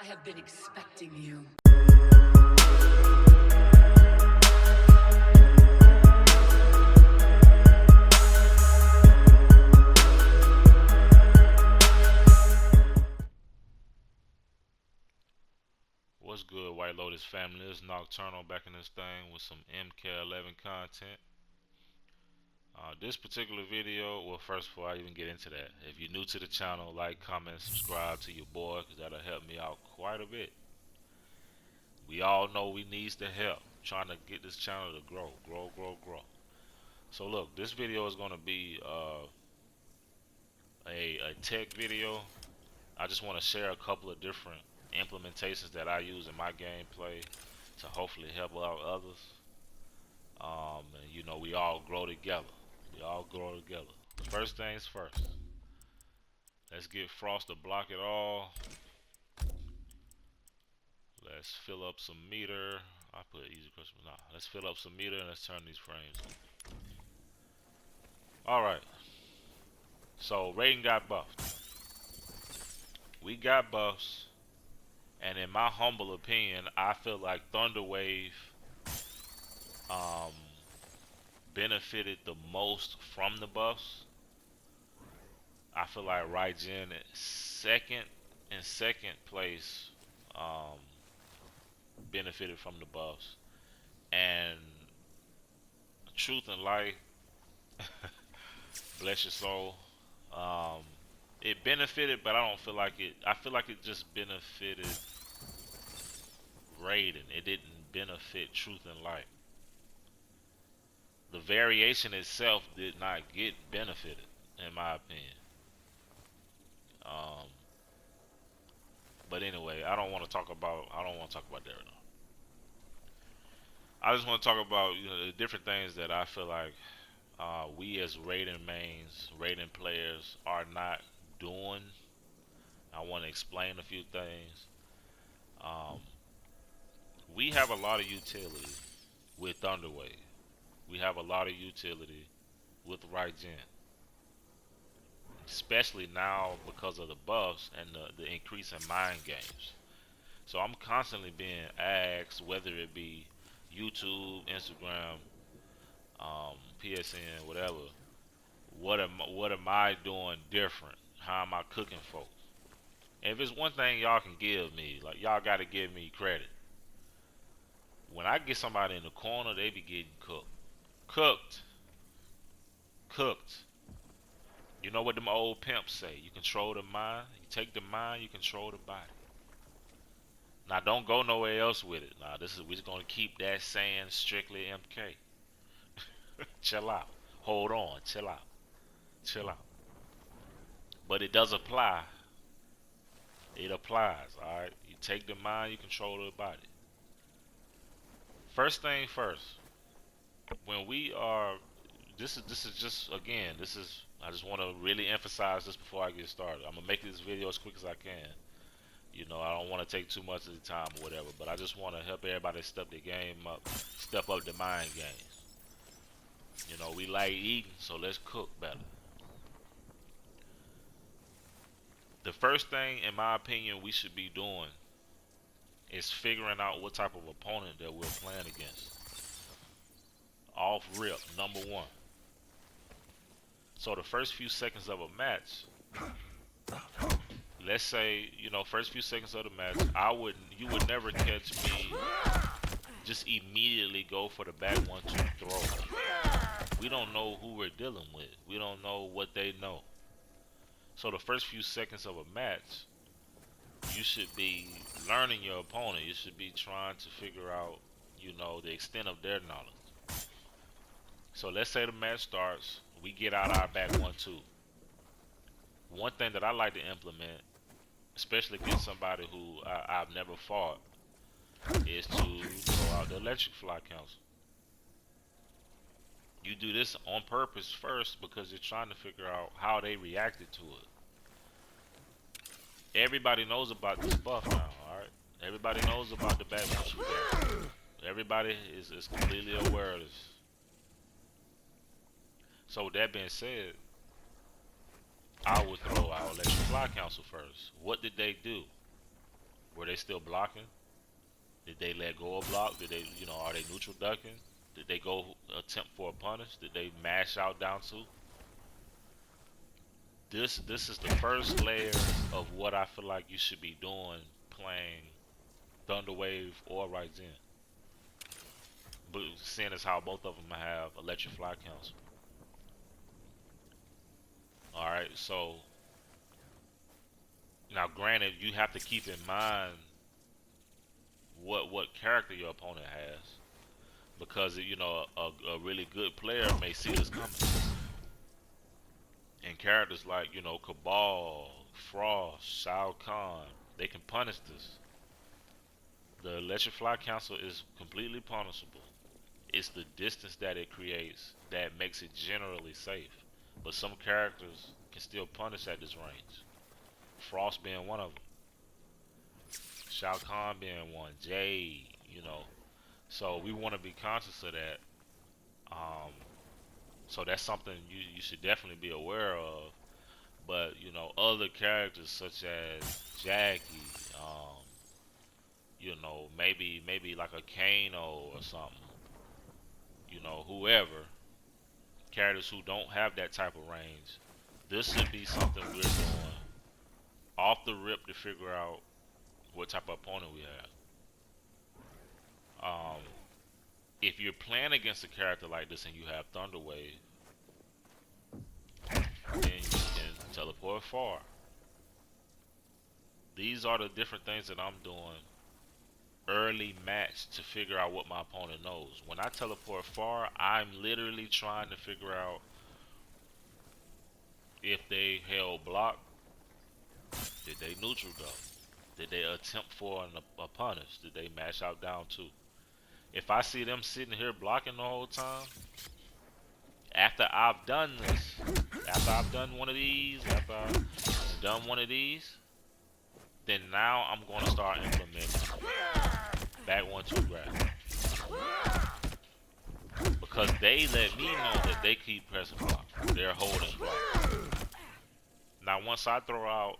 I have been expecting you. What's good, White Lotus family? This is Nocturnal back in this thing with some MK11 content. This particular video, well, first before I even get into that, if you're new to the channel, like, comment, subscribe to your boy, because that'll help me out quite a bit. We all know we needs the help, trying to get this channel to grow. So look, this video is going to be a tech video. I just want to share a couple of different implementations that I use in my gameplay to hopefully help out others. And you know, we all grow together. First things first. Let's get Frost to block it all. Let's fill up some meter. I put easy Christmas. Nah, let's fill up some meter and let's turn these frames on. Alright. So Raiden got buffed. We got buffs. And in my humble opinion, I feel like Thunder Wave benefited the most from the buffs. I feel like Raiden in second place benefited from the buffs. And Truth and Light, bless your soul, it benefited, but I don't feel like it. I feel like it just benefited Raiden. It didn't benefit Truth and Light. The variation itself did not get benefited, in my opinion. But anyway, I don't want to talk about that right now. I just want to talk about, you know, the different things that I feel like we as Raiden mains, Raiden players are not doing. I want to explain a few things. We have a lot of utility with Thunderwave. We have a lot of utility with Raiden, especially now because of the buffs and the increase in mind games. So I'm constantly being asked, whether it be YouTube, Instagram, PSN, whatever, what am I doing different? How am I cooking folks? And if it's one thing y'all can give me, like, y'all got to give me credit. When I get somebody in the corner, they be getting cooked. You know what them old pimps say? You control the mind. You take the mind, you control the body. Now don't go nowhere else with it. Now we're just gonna keep that saying strictly MK. Chill out. Hold on. Chill out. But it does apply. It applies. All right. You take the mind, you control the body. First thing first. When we are, this is just, again, I just want to really emphasize this before I get started. I'm gonna make this video as quick as I can. You know, I don't want to take too much of the time or whatever, but I just want to help everybody step their game up, step up the mind games. You know, we like eating, so let's cook better. The first thing, in my opinion, we should be doing is figuring out what type of opponent that we're playing against. Off rip, number one. So the first few seconds of a match, let's say, you know, first few seconds of the match, you would never catch me just immediately go for the back 1-2 throw. We don't know who we're dealing with. We don't know what they know. So the first few seconds of a match, you should be learning your opponent. You should be trying to figure out, you know, the extent of their knowledge. So let's say the match starts, we get out our back 1-2. One thing that I like to implement, especially against somebody who I've never fought, is to throw out the electric fly council. You do this on purpose first because you're trying to figure out how they reacted to it. Everybody knows about this buff now, alright? Everybody knows about the back 1-2. Everybody is completely aware of this. So with that being said, I would throw out electric fly council first. What did they do? Were they they still blocking? Did they let go of block? Did they, you know, are they neutral ducking? Did they go attempt for a punish? Did they mash out down two? This is the first layer of what I feel like you should be doing playing Thunderwave or Raiden. But seeing as how both of them have electric fly counts. Alright, so now granted you have to keep in mind what character your opponent has. Because you know a really good player may see this coming. And characters like, you know, Cabal, Frost, Shao Kahn, they can punish this. The Electric Fly Council is completely punishable. It's the distance that it creates that makes it generally safe. But some characters can still punish at this range. Frost being one of them. Shao Kahn being one. Jade, you know. So we want to be conscious of that. So that's something you should definitely be aware of. But you know, other characters such as Jackie, you know, maybe like a Kano or something. You know, whoever, characters who don't have that type of range, this should be something we're doing off the rip to figure out what type of opponent we have. If you're playing against a character like this and you have Thunderwave, then you can teleport far. These are the different things that I'm doing early match to figure out what my opponent knows. When I teleport far, I'm literally trying to figure out if they held block, did they neutral though? Did they attempt for a punish? Did they mash out down two? If I see them sitting here blocking the whole time, after I've done this, after I've done one of these, after I've done one of these, then now I'm going to start implementing back 1-2 grab. Because they let me know that they keep pressing block. They're holding block. Now once I throw out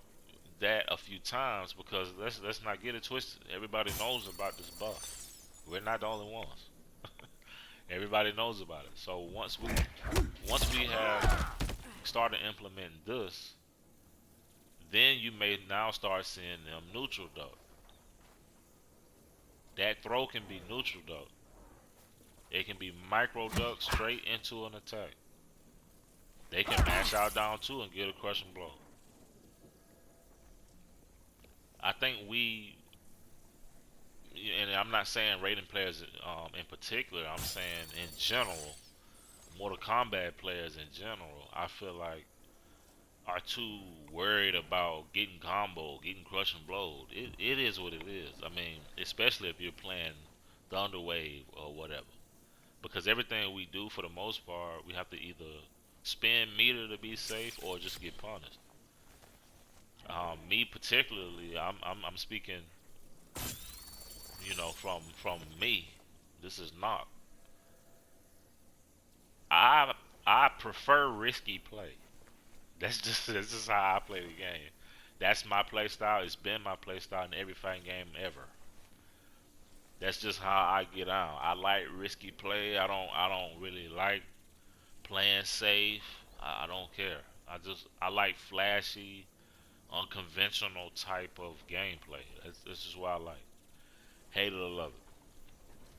that a few times, because let's not get it twisted. Everybody knows about this buff. We're not the only ones. Everybody knows about it. So once we have started implementing this, then you may now start seeing them neutral duck. That throw can be neutral duck. It can be micro duck straight into an attack. They can mash out down two and get a crushing blow. I think we, and I'm not saying Raiden players in particular, I'm saying in general, Mortal Kombat players in general, I feel like are too worried about getting combo, getting crushing blows. It is what it is. I mean, especially if you're playing Thunderwave or whatever. Because everything we do, for the most part, we have to either spend meter to be safe or just get punished. Me particularly, I'm speaking, you know, from me. This is not. I prefer risky play. That's just how I play the game. That's my play style. It's been my play style in every fighting game ever. That's just how I get on. I like risky play. I don't really like playing safe. I don't care. I like flashy, unconventional type of gameplay. That's just what I like. Hate it or love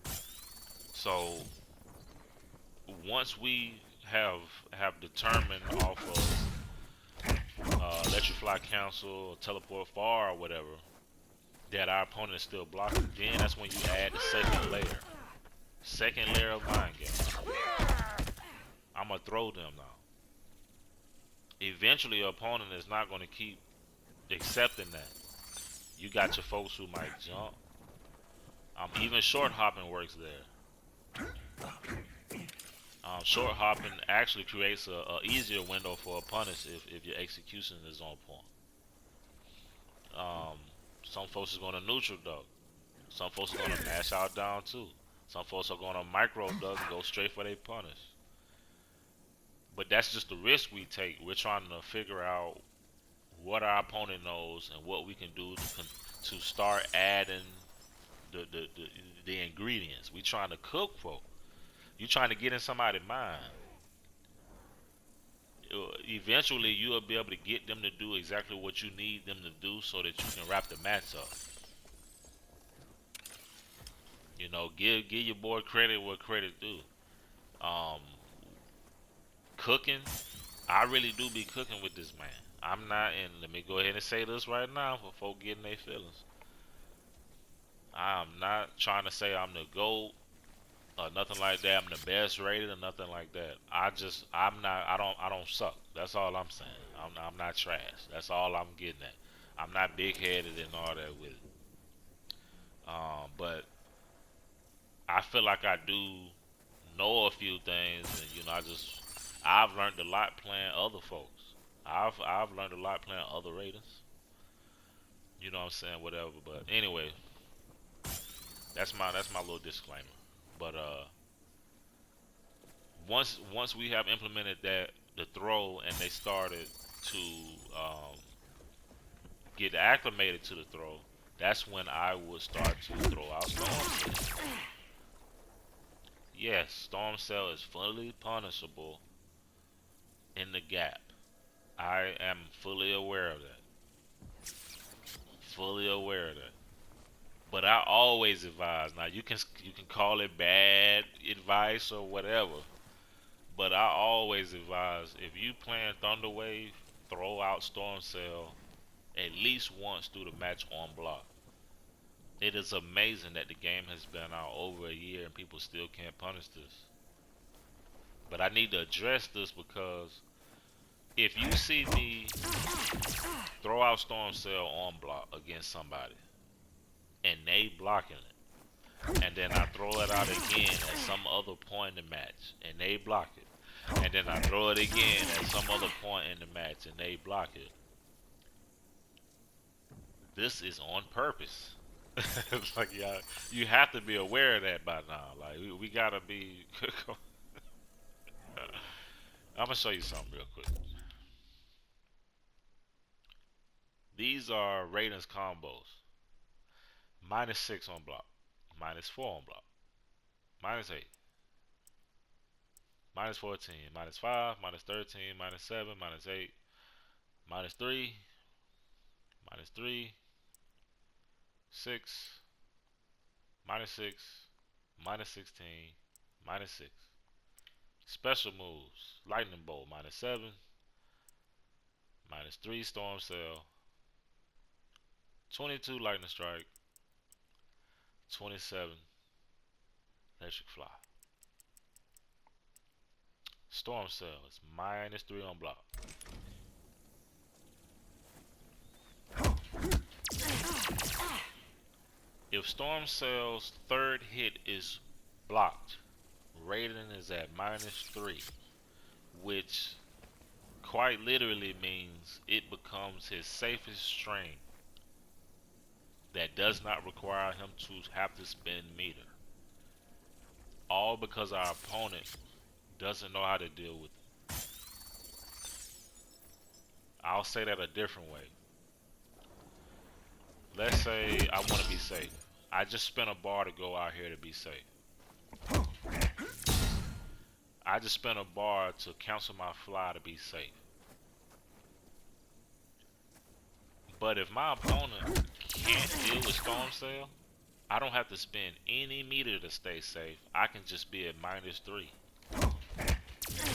it. So once we have determined off of Electric Fly Council or Teleport Far or whatever that our opponent is still blocking, then that's when you add the second layer. Second layer of mind game. I'm gonna throw them now. Eventually your opponent is not gonna keep accepting that. You got your folks who might jump. Even short hopping works there. Short hopping actually creates a easier window for a punish if your execution is on point. Some folks are gonna neutral duck. Some folks are gonna mash out down two. Some folks are gonna micro duck and go straight for their punish. But that's just the risk we take. We're trying to figure out what our opponent knows and what we can do to start adding the the, the, the ingredients. We trying to cook for. You trying to get in somebody's mind. Eventually, you'll be able to get them to do exactly what you need them to do, so that you can wrap the match up. You know, give your boy credit where credit due. Um, Cooking, I really do be cooking with this man. I'm not, and let me go ahead and say this right now for folk getting their feelings. I'm not trying to say I'm the GOAT or nothing like that. I'm the best rated or nothing like that. I don't suck. That's all I'm saying. I'm not trash. That's all I'm getting at. I'm not big headed and all that with it. But I feel like I do know a few things, and I've learned a lot playing other folks. I've learned a lot playing other Raiders. You know what I'm saying? Whatever. But anyway, that's my little disclaimer. But once we have implemented the throw, and they started to get acclimated to the throw, that's when I would start to throw out Storm Cell. Yes, Storm Cell is fully punishable in the gap. I am fully aware of that. Fully aware of that. But I always advise. Now you can call it bad advice or whatever, but I always advise, if you playing Thunder Wave, throw out Storm Cell at least once through the match on block. It is amazing that the game has been out over a year and people still can't punish this. But I need to address this, because if you see me throw out Storm Cell on block against somebody and they blocking it, and then I throw it out again at some other point in the match and they block it, and then I throw it again at some other point in the match and they block it, this is on purpose. It's like, yeah, you have to be aware of that by now. Like, we gotta be. I'm gonna show you something real quick. These are Raiden's combos. -6 on block, -4 on block, -8, -14, -5, -13, -7, -8, -3, -3, 6, -6, -16, -6. Special moves: Lightning Bolt, -7, -3 Storm Cell, 22 Lightning Strike, 27 Electric Fly. Storm Cell is -3 on block. If Storm Cell's third hit is blocked, Raiden is at -3, which quite literally means it becomes his safest string that does not require him to have to spend meter. All because our opponent doesn't know how to deal with it. I'll say that a different way. Let's say I want to be safe. I just spent a bar to go out here to be safe. I just spent a bar to cancel my fly to be safe. But if my opponent can't deal with Storm Cell, I don't have to spend any meter to stay safe. I can just be at -3.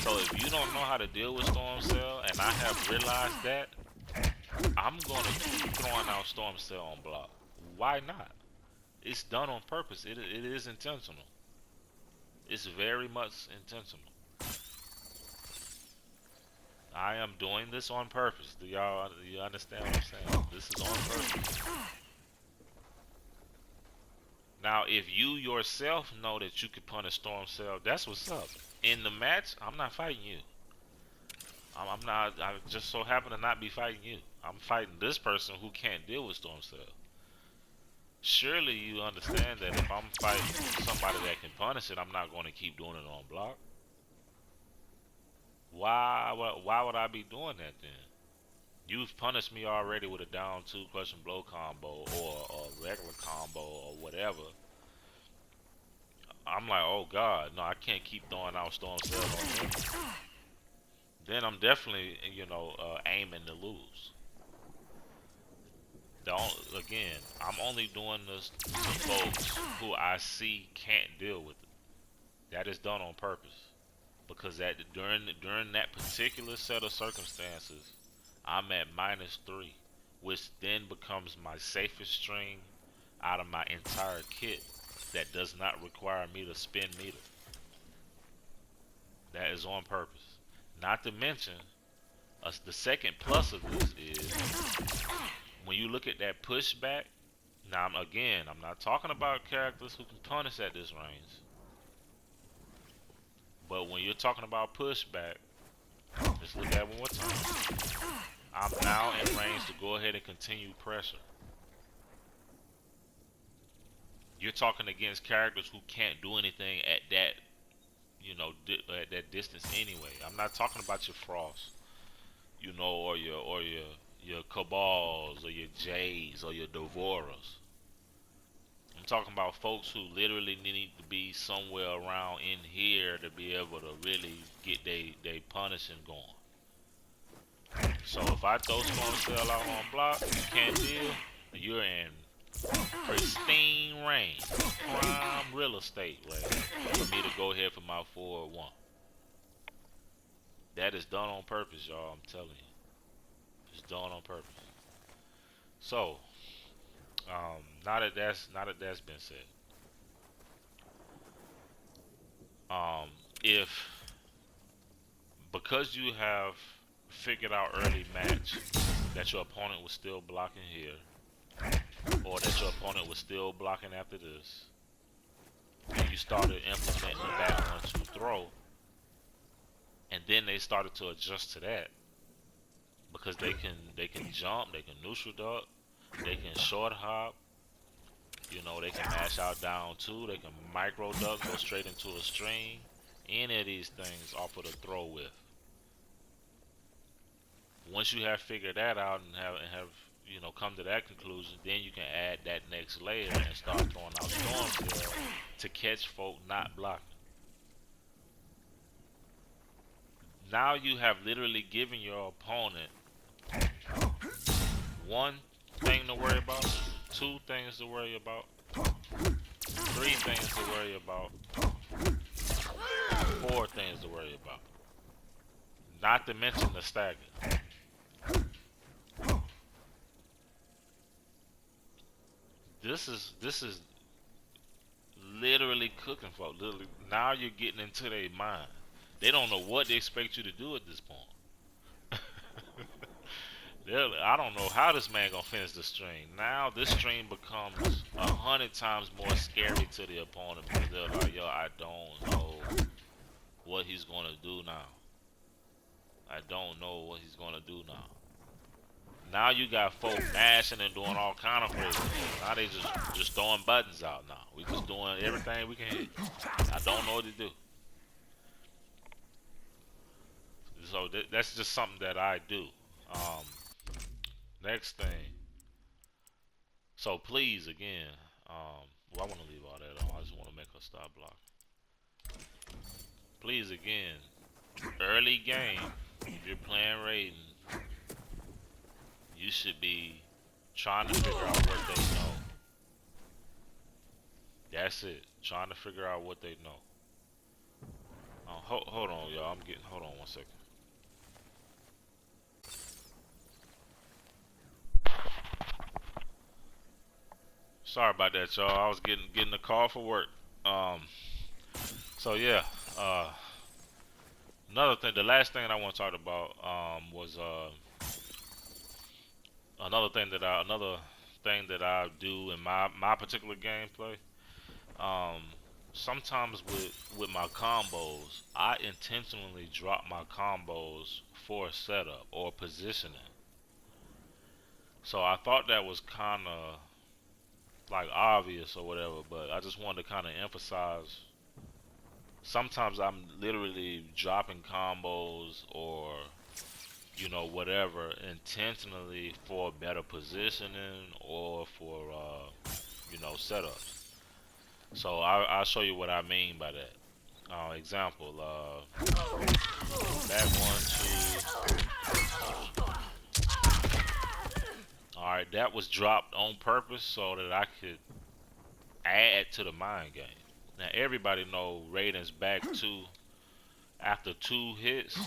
So if you don't know how to deal with Storm Cell, and I have realized that, I'm going to keep throwing out Storm Cell on block. Why not? It's done on purpose. It is intentional. It's very much intentional. I am doing this on purpose. Do you understand what I'm saying? This is on purpose. Now, if you yourself know that you can punish Storm Cell, that's what's up. In the match, I'm not fighting you. I'm not. I just so happen to not be fighting you. I'm fighting this person who can't deal with Storm Cell. Surely you understand that if I'm fighting somebody that can punish it, I'm not going to keep doing it on block. Why would I be doing that then? You've punished me already with a down 2 crushing blow combo or a combo or whatever, I'm like, oh God, no, I can't keep throwing out storm cells on them. Then I'm definitely, aiming to lose. Again, I'm only doing this to folks who I see can't deal with it. That is done on purpose, because during that particular set of circumstances, I'm at -3, which then becomes my safest string out of my entire kit that does not require me to spin meter. That is on purpose. Not to mention, the second plus of this is when you look at that pushback. Now, I'm not talking about characters who can punish at this range, but when you're talking about pushback, let's look at it one more time. I'm now in range to go ahead and continue pressure. You're talking against characters who can't do anything at that, at that distance anyway. I'm not talking about your Frost, or your Cabals or your Jays or your Devoras. I'm talking about folks who literally need to be somewhere around in here to be able to really get they punishing going. So if I throw Storm Cell out on block, you can't deal, you're in pristine range, prime real estate range for me to go ahead for my 4-1. That is done on purpose, y'all. I'm telling you, it's done on purpose. So, now that that's been said, if because you have figured out early match that your opponent was still blocking here, or that your opponent was still blocking after this, and you started implementing the back 1-2 throw, and then they started to adjust to that because they can jump, they can neutral duck, they can short hop, they can mash out down 2, they can micro duck, go straight into a string, any of these things off of the throw with. Once you have figured that out and have come to that conclusion, then you can add that next layer and start throwing out storm cells to catch folk not blocking. Now you have literally given your opponent one thing to worry about, 2 things to worry about, 3 things to worry about, 4 things to worry about. Not to mention the stagger. This is literally cooking for. Literally, now you're getting into their mind. They don't know what they expect you to do at this point. I don't know how this man gonna finish the string. Now this string becomes 100 times more scary to the opponent because they're like, yo, I don't know what he's gonna do now. I don't know what he's gonna do now. Now you got folk mashing and doing all kind of crazy things. Now they just throwing buttons out now. We just doing everything we can hit. I don't know what to do. So that's just something that I do. Next thing. So please, again, I want to leave all that on. I just want to make her stop blocking. Please, again, early game, if you're playing Raiden, you should be trying to figure out what they know. That's it. Trying to figure out what they know. Hold on, y'all. Hold on one second. Sorry about that, y'all. I was getting a call for work. So yeah. Another thing. The last thing I want to talk about was another thing that I do in my particular gameplay. Sometimes with my combos, I intentionally drop my combos for a setup or positioning. So I thought that was kind of like obvious or whatever, but I just wanted to kind of emphasize. Sometimes I'm literally dropping combos or whatever intentionally for better positioning or for setups. So I'll show you what I mean by that. Example, back 1, 2. Alright, that was dropped on purpose so that I could add to the mind game. Now everybody know Raiden's back 2 after 2 hits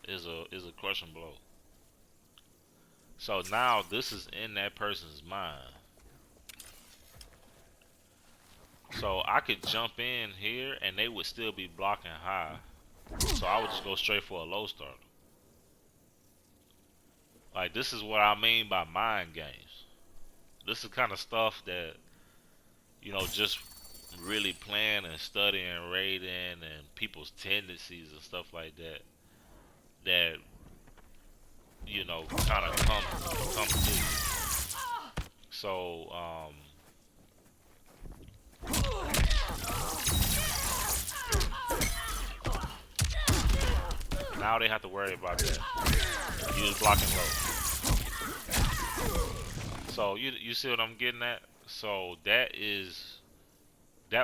is a crushing blow. So now this is in that person's mind. So I could jump in here and they would still be blocking high. So I would just go straight for a low starter. Like, this is what I mean by mind games. This is kind of stuff that, you know, just really playing and studying Raiden and people's tendencies and stuff like that, that, you know, kind of come to you. So, now they have to worry about that. You just blocking low. So you see what I'm getting at? So that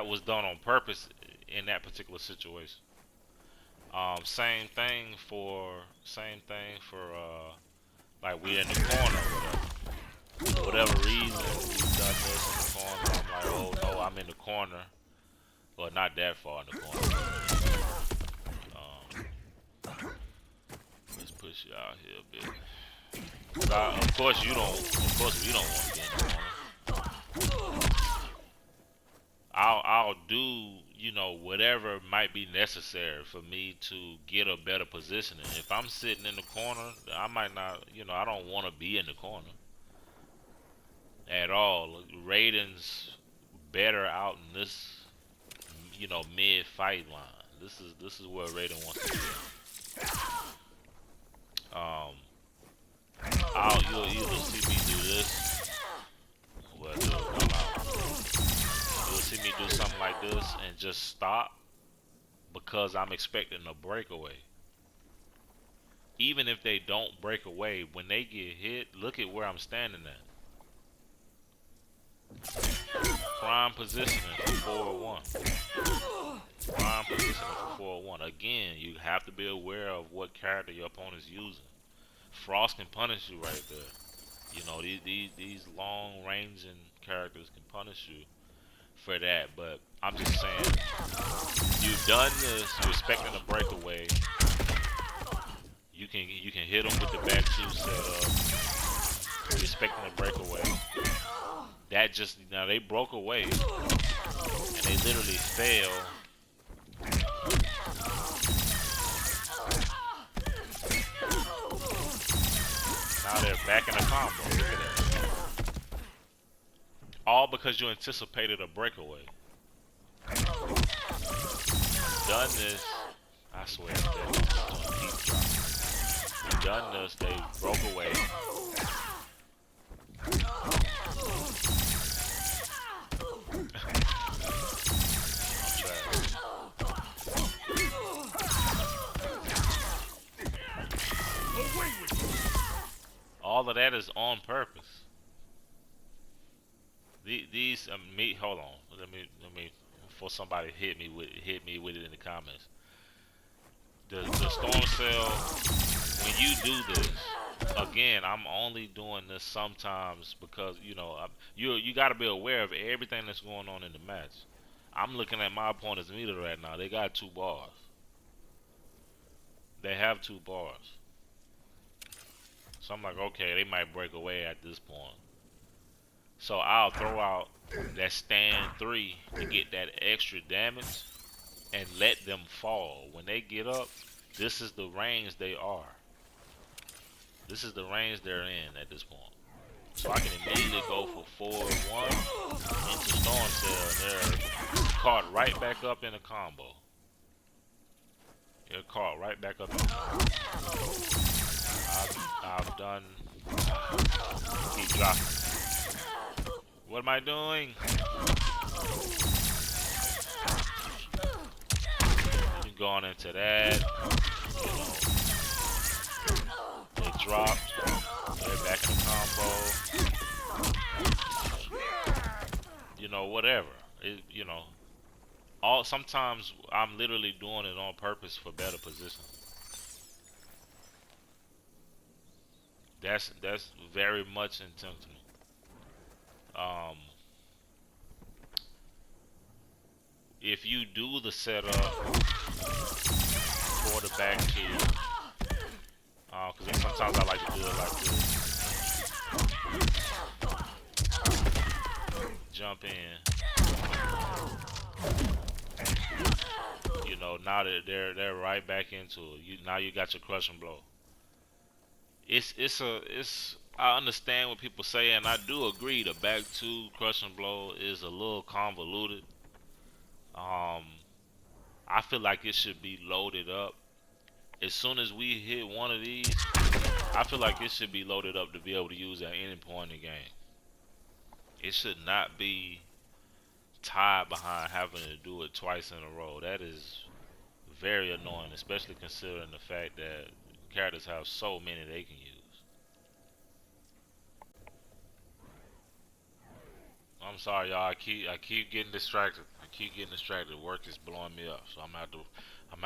was done on purpose in that particular situation. Same thing for like we in the corner or whatever. For whatever reason we've done this in the corner. I'm like, oh no, I'm in the corner. Well, not that far in the corner. Let's push you out here a bit. Of course we don't want to get in the corner. I'll do, you know, whatever might be necessary for me to get a better positioning. If I'm sitting in the corner, I might not, you know, I don't want to be in the corner at all. Raiden's better out in this, you know, mid fight line. This is where Raiden wants to be. You'll either see me do this, well, you'll see me do something like this and just stop because I'm expecting a breakaway. Even if they don't break away, when they get hit, look at where I'm standing at. Prime positioning for 4-1. Prime positioning for 4-1. Again, you have to be aware of what character your opponent's using. Frost can punish you right there. You know, these long ranging characters can punish you for that. But I'm just saying, you've done this, you're expecting a breakaway. You can hit them with the back 2 setup. You're expecting a breakaway. That just, now they broke away and they literally fail. Now they're back in the combo. Look at that. All because you anticipated a breakaway. Done this, I swear, they're keep dropping. Done this, they broke away. All of that is on purpose. These hold on. Let me before somebody hit me with it in the comments. The storm cell, when you do this, again, I'm only doing this sometimes because, you know, you got to be aware of everything that's going on in the match. I'm looking at my opponent's meter right now. They got 2 bars. They have 2 bars. So I'm like, okay, they might break away at this point. So I'll throw out that stand 3 to get that extra damage and let them fall. When they get up, this is the range they are. This is the range they're in at this point. So I can immediately go for 4-1 into Storm Cell, and they're caught right back up in a combo. They're caught right back up in a combo. I've done. Keep dropping. What am I doing? You go on into that. You know, they dropped. They're back in the combo. whatever. Sometimes I'm literally doing it on purpose for better position. That's very much intentional. Um, if you do the setup for the back two, because sometimes I like to do it like this. Jump in. Now that they're right back into it. Now you got your crushing blow. I understand what people say, and I do agree. The back two crushing blow is a little convoluted. I feel like it should be loaded up. As soon as we hit one of these, I feel like it should be loaded up to be able to use at any point in the game. It should not be tied behind having to do it twice in a row. That is very annoying, especially considering the fact that characters have so many they can use. I'm sorry, y'all. I keep getting distracted. Work is blowing me up, so I'm gonna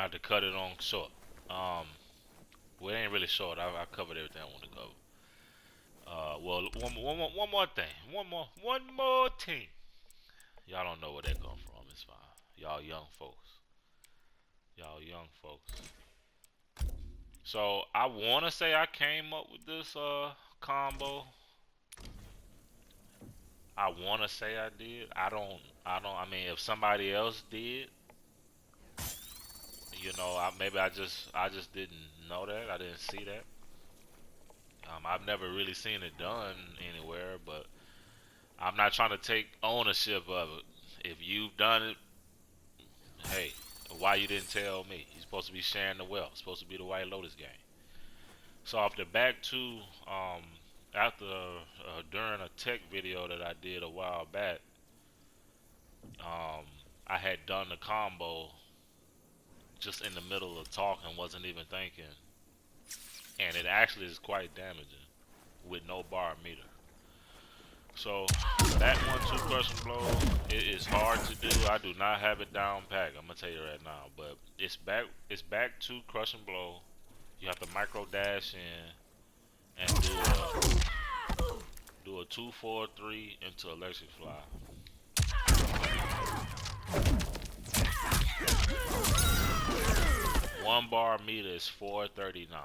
have to cut it on short. Well, it ain't really short. I covered everything I want to cover. Well, one more thing. One more thing. Y'all don't know where that come from. It's fine. Y'all young folks. So I wanna say I came up with this combo. I wanna say I did. I mean, if somebody else did, maybe I just didn't know that. I didn't see that. I've never really seen it done anywhere, but I'm not trying to take ownership of it. If you've done it, hey, why you didn't tell me? You're supposed to be sharing the wealth. It's supposed to be the White Lotus game. So off the back two, after during a tech video that I did a while back, I had done the combo just in the middle of talking, wasn't even thinking, and it actually is quite damaging with no bar meter. So that 1-2 crushing blow, it is hard to do. I do not have it down pat. I'm gonna tell you right now, but it's back to crushing blow. You have to micro dash in and do a 2-4-3 into electric fly. One bar meter is 439.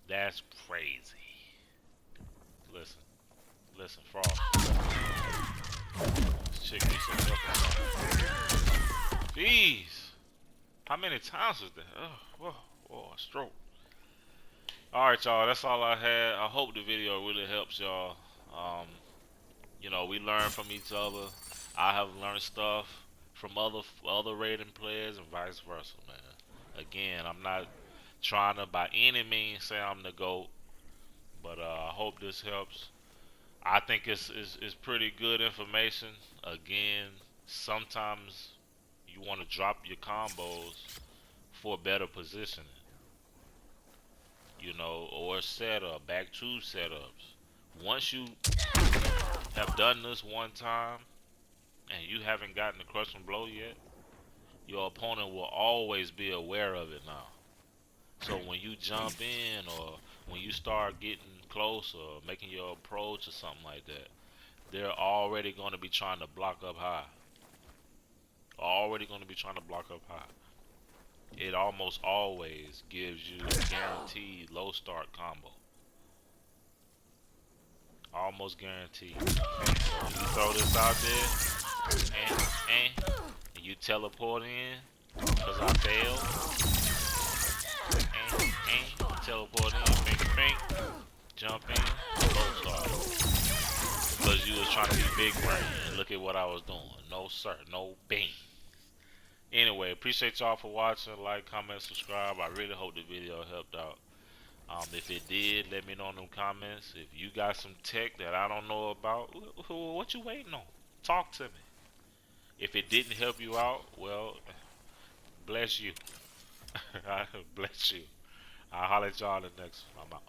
That's crazy. Listen, Frost. This chick needs some milk. Jeez. How many times was that? Oh, a stroke. Alright, y'all. That's all I had. I hope the video really helps y'all. We learn from each other. I have learned stuff from other Raiden players and vice versa, man. Again, I'm not trying to by any means say I'm the GOAT, but I hope this helps. I think it's pretty good information. Again, sometimes you want to drop your combos for better positioning, or setup, back two setups. Once you have done this one time and you haven't gotten the crushing blow yet, your opponent will always be aware of it now. So when you jump in or when you start getting close or making your approach or something like that, they're already going to be trying to block up high. It almost always gives you a guaranteed low start combo. Almost guaranteed. So you throw this out there and you teleport in because I failed. And teleport in, bing, jump in, low start. Because you was trying to be big brain and look at what I was doing. No sir, no bing. Anyway, appreciate y'all for watching. Like, comment, subscribe. I really hope the video helped out. If it did, let me know in them comments. If you got some tech that I don't know about, what you waiting on? Talk to me. If it didn't help you out, well, bless you. Bless you. I'll holler at y'all in the next one. I'm out.